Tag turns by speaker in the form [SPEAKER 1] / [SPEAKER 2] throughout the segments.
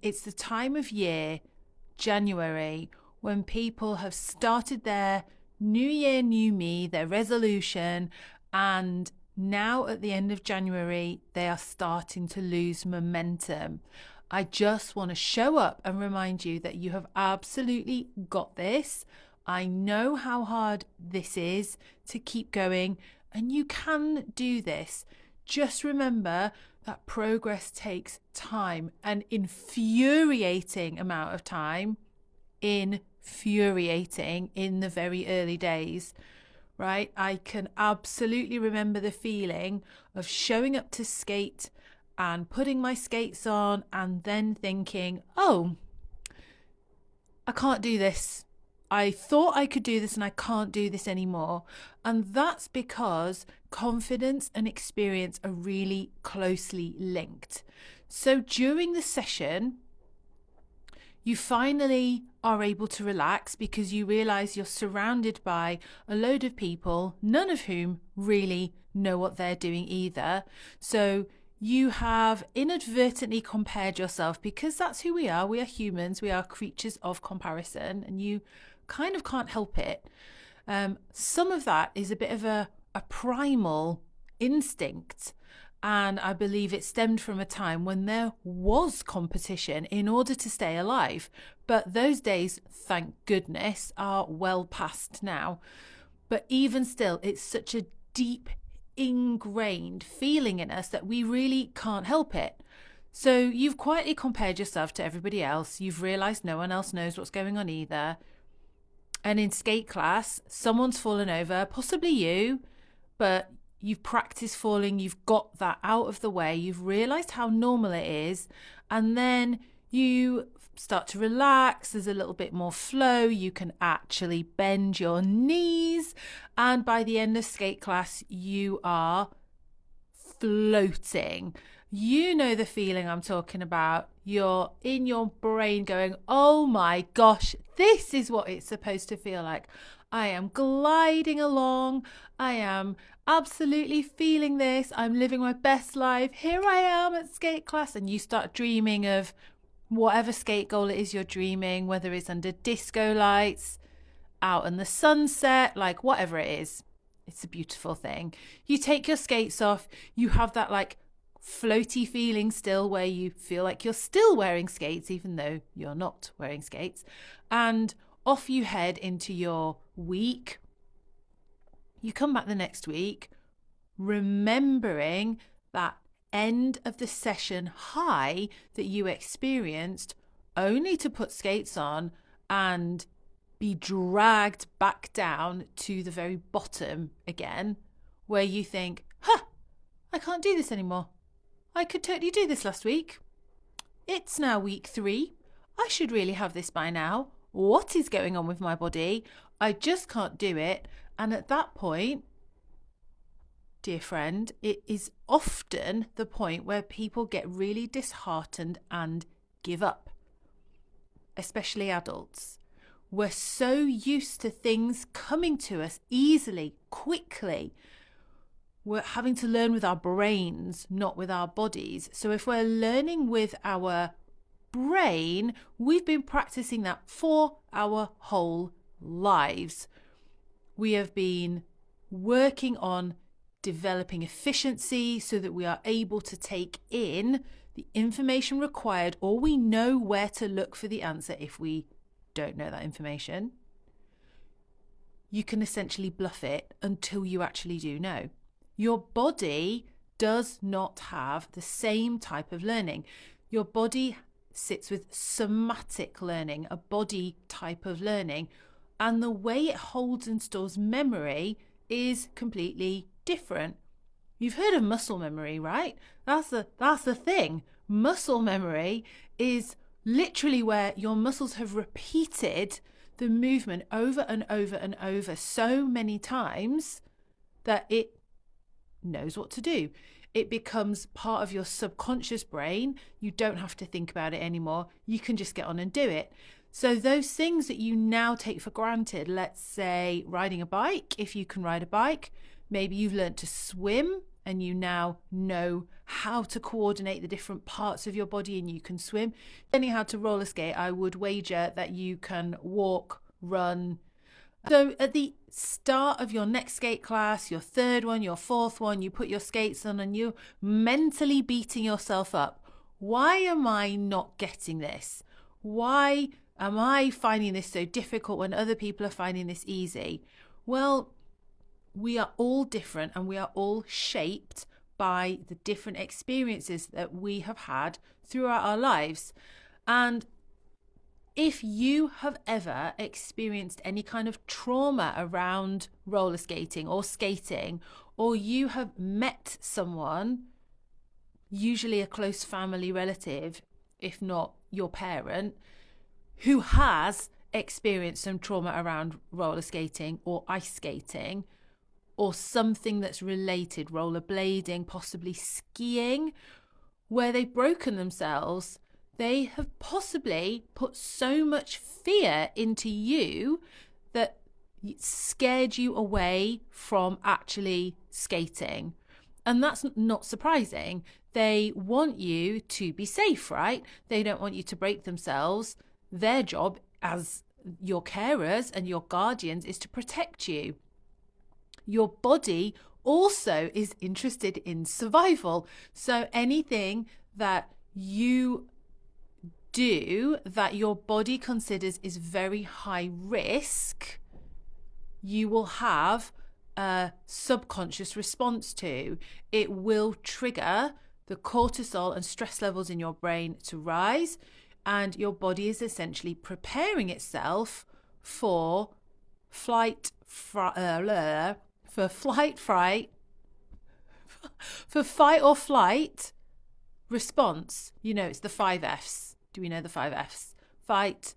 [SPEAKER 1] It's the time of year, January, when people have started their new year, new me, their resolution, and now at the end of January, they are starting to lose momentum. I just want to show up and remind you that you have absolutely got this. I know how hard this is to keep going, and you can do this. Just remember that progress takes time, an infuriating amount of time, infuriating in the very early days, right? I can absolutely remember the feeling of showing up to skate and putting my skates on and then thinking, oh, I can't do this. I thought I could do this and I can't do this anymore. And that's because confidence and experience are really closely linked. So during the session, you finally are able to relax because you realize you're surrounded by a load of people, none of whom really know what they're doing either. So you have inadvertently compared yourself, because that's who we are. We are humans. We are creatures of comparison, and you kind of can't help it. Some of that is a bit of a primal instinct. And I believe it stemmed from a time when there was competition in order to stay alive. But those days, thank goodness, are well past now. But even still, it's such a deep, ingrained feeling in us that we really can't help it. So you've quietly compared yourself to everybody else. You've realised no one else knows what's going on either. And in skate class, someone's fallen over, possibly you, but you've practiced falling, you've got that out of the way, you've realised how normal it is, and then you start to relax, there's a little bit more flow, you can actually bend your knees, and by the end of skate class, you are floating. You know the feeling I'm talking about. You're in your brain going, oh my gosh, this is what it's supposed to feel like. I am gliding along. I am absolutely feeling this. I'm living my best life. Here I am at skate class. And you start dreaming of whatever skate goal it is you're dreaming, whether it's under disco lights, out in the sunset, like whatever it is. It's a beautiful thing. You take your skates off. You have that like floaty feeling still where you feel like you're still wearing skates even though you're not wearing skates, and off you head into your week. You come back the next week remembering that end of the session high that you experienced, only to put skates on and be dragged back down to the very bottom again, where you think, I can't do this anymore. I could totally do this last week. It's now week 3. I should really have this by now. What is going on with my body? I just can't do it. And at that point, dear friend, it is often the point where people get really disheartened and give up, especially adults. We're so used to things coming to us easily, quickly. We're having to learn with our brains, not with our bodies. So if we're learning with our brain, we've been practicing that for our whole lives. We have been working on developing efficiency so that we are able to take in the information required, or we know where to look for the answer if we don't know that information. You can essentially bluff it until you actually do know. Your body does not have the same type of learning. Your body sits with somatic learning, a body type of learning, and the way it holds and stores memory is completely different. You've heard of muscle memory, right? That's the thing. Muscle memory is literally where your muscles have repeated the movement over and over and over so many times that it knows what to do. It becomes part of your subconscious brain. You don't have to think about it anymore. You can just get on and do it. So those things that you now take for granted, let's say riding a bike, if you can ride a bike, maybe you've learned to swim and you now know how to coordinate the different parts of your body and you can swim. Learning how to roller skate, I would wager that you can walk, run. So at the start of your next skate class, your third one, your fourth one, you put your skates on and you're mentally beating yourself up. Why am I not getting this? Why am I finding this so difficult when other people are finding this easy? Well, we are all different and we are all shaped by the different experiences that we have had throughout our lives. And if you have ever experienced any kind of trauma around roller skating or skating, or you have met someone, usually a close family relative, if not your parent, who has experienced some trauma around roller skating or ice skating, or something that's related, rollerblading, possibly skiing, where they've broken themselves, they have possibly put so much fear into you that it scared you away from actually skating. And that's not surprising. They want you to be safe, right? They don't want you to break themselves. Their job as your carers and your guardians is to protect you. Your body also is interested in survival. So anything that you do that your body considers is very high risk, you will have a subconscious response to. It will trigger the cortisol and stress levels in your brain to rise, and your body is essentially preparing itself for fight, or flight response. You know, it's the 5 Fs. Do we know the 5 Fs? Fight,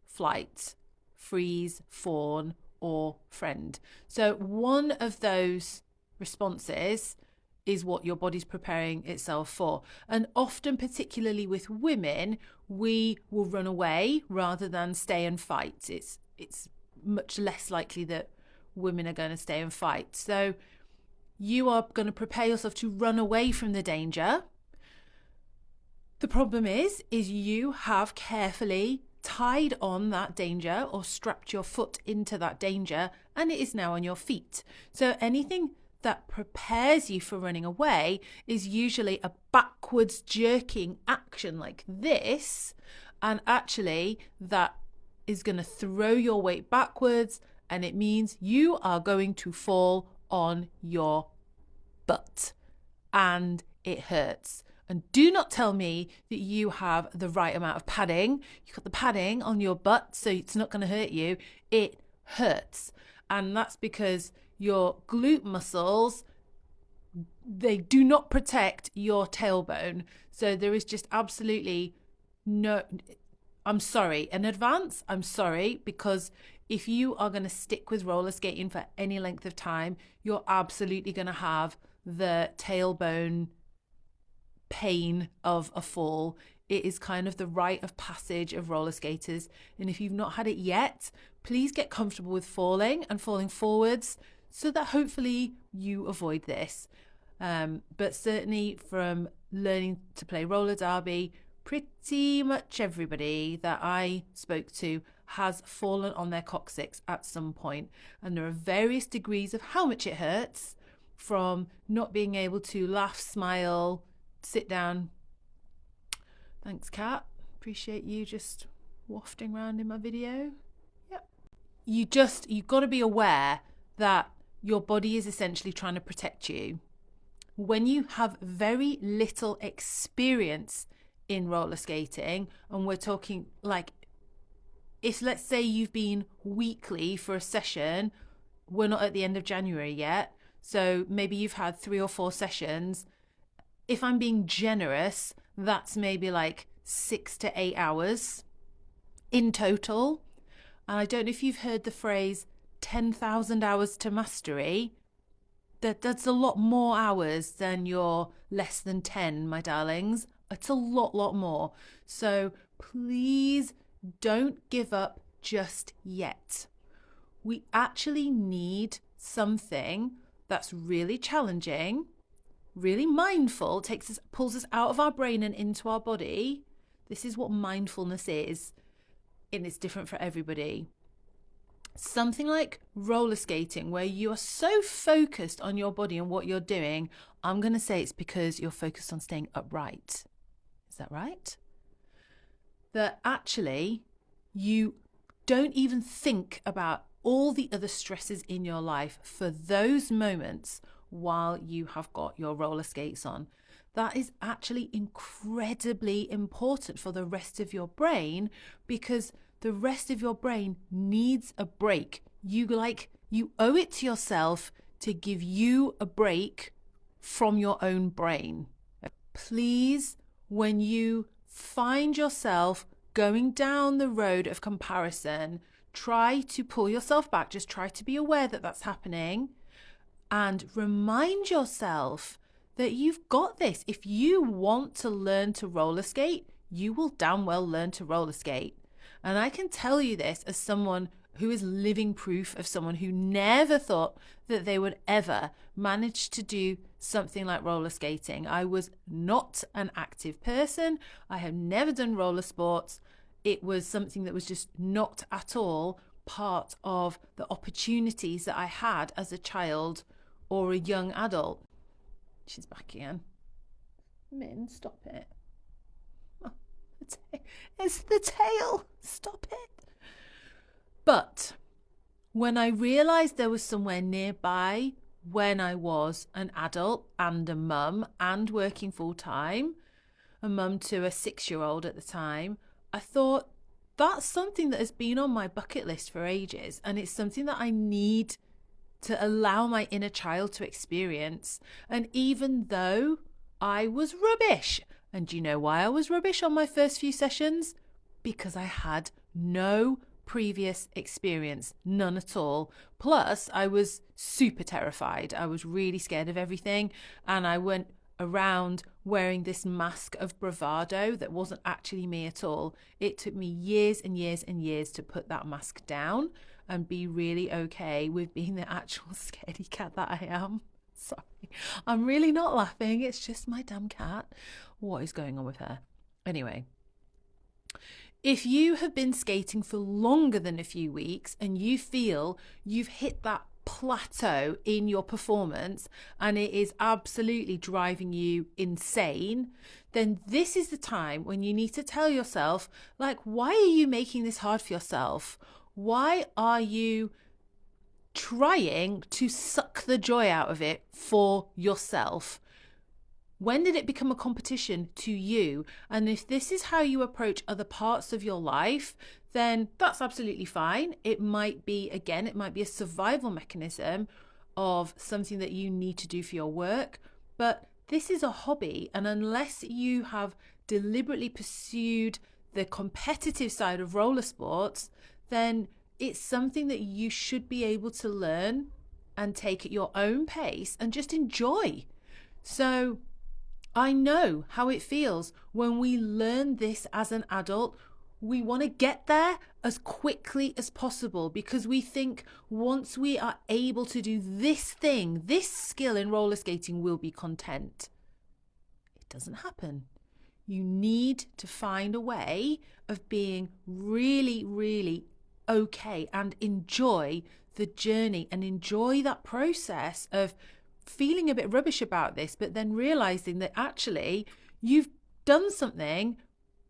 [SPEAKER 1] flight, freeze, fawn, or friend. So one of those responses is what your body's preparing itself for. And often, particularly with women, we will run away rather than stay and fight. It's much less likely that women are going to stay and fight. So you are going to prepare yourself to run away from the danger. The problem is you have carefully tied on that danger or strapped your foot into that danger, and it is now on your feet. So anything that prepares you for running away is usually a backwards jerking action like this, and actually that is going to throw your weight backwards, and it means you are going to fall on your butt, and it hurts. And do not tell me that you have the right amount of padding. You've got the padding on your butt, so it's not going to hurt you. It hurts. And that's because your glute muscles, they do not protect your tailbone. So there is just absolutely no, I'm sorry in advance. I'm sorry, because if you are going to stick with roller skating for any length of time, you're absolutely going to have the tailbone pain of a fall. It is kind of the rite of passage of roller skaters. And if you've not had it yet, please get comfortable with falling and falling forwards so that hopefully you avoid this. But certainly from learning to play roller derby, pretty much everybody that I spoke to has fallen on their coccyx at some point. And there are various degrees of how much it hurts, from not being able to laugh, smile, sit down. Thanks, Kat. Appreciate you just wafting around in my video. Yep. You've got to be aware that your body is essentially trying to protect you. When you have very little experience in roller skating, and we're talking like, if let's say you've been weekly for a session, we're not at the end of January yet, so maybe you've had 3 or 4 sessions. If I'm being generous, that's maybe like 6 to 8 hours in total. And I don't know if you've heard the phrase 10,000 hours to mastery. That's a lot more hours than your less than 10, my darlings. It's a lot more. So please don't give up just yet. We actually need something that's really challenging really mindful, pulls us out of our brain and into our body. This is what mindfulness is, and it's different for everybody. Something like roller skating, where you are so focused on your body and what you're doing, I'm going to say it's because you're focused on staying upright. Is that right? That actually you don't even think about all the other stresses in your life for those moments while you have got your roller skates on. That is actually incredibly important for the rest of your brain, because the rest of your brain needs a break. You owe it to yourself to give you a break from your own brain. Please, when you find yourself going down the road of comparison, try to pull yourself back. Just try to be aware that that's happening and remind yourself that you've got this. If you want to learn to roller skate, you will damn well learn to roller skate. And I can tell you this as someone who is living proof of someone who never thought that they would ever manage to do something like roller skating. I was not an active person. I have never done roller sports. It was something that was just not at all part of the opportunities that I had as a child or a young adult. She's back again. Min, stop it. Oh, it's the tail. Stop it. But when I realised there was somewhere nearby when I was an adult and a mum and working full time, a mum to a 6-year-old at the time, I thought that's something that has been on my bucket list for ages, and it's something that I need to allow my inner child to experience. And even though I was rubbish, and do you know why I was rubbish on my first few sessions? Because I had no previous experience, none at all. Plus, I was super terrified. I was really scared of everything, and I went around wearing this mask of bravado that wasn't actually me at all. It took me years and years and years to put that mask down and be really okay with being the actual scaredy cat that I am. Sorry, I'm really not laughing. It's just my damn cat. What is going on with her? Anyway, if you have been skating for longer than a few weeks and you feel you've hit that plateau in your performance and it is absolutely driving you insane, then this is the time when you need to tell yourself, like, why are you making this hard for yourself? Why are you trying to suck the joy out of it for yourself? When did it become a competition to you? And if this is how you approach other parts of your life, then that's absolutely fine. It might be a survival mechanism of something that you need to do for your work. But this is a hobby. And unless you have deliberately pursued the competitive side of roller sports, then it's something that you should be able to learn and take at your own pace and just enjoy. So I know how it feels when we learn this as an adult. We want to get there as quickly as possible because we think once we are able to do this thing, this skill in roller skating, we'll be content. It doesn't happen. You need to find a way of being really, really okay and enjoy the journey and enjoy that process of feeling a bit rubbish about this, but then realizing that actually you've done something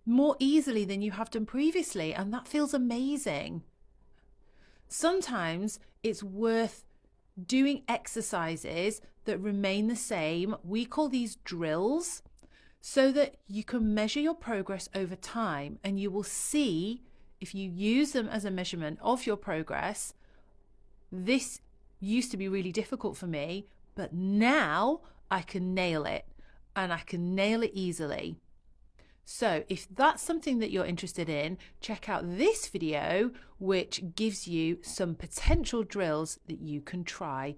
[SPEAKER 1] more easily than you have done previously, and that feels amazing. Sometimes it's worth doing exercises that remain the same. We call these drills, so that you can measure your progress over time, and you will see, if you use them as a measurement of your progress, this used to be really difficult for me, but now I can nail it, and I can nail it easily. So if that's something that you're interested in, check out this video, which gives you some potential drills that you can try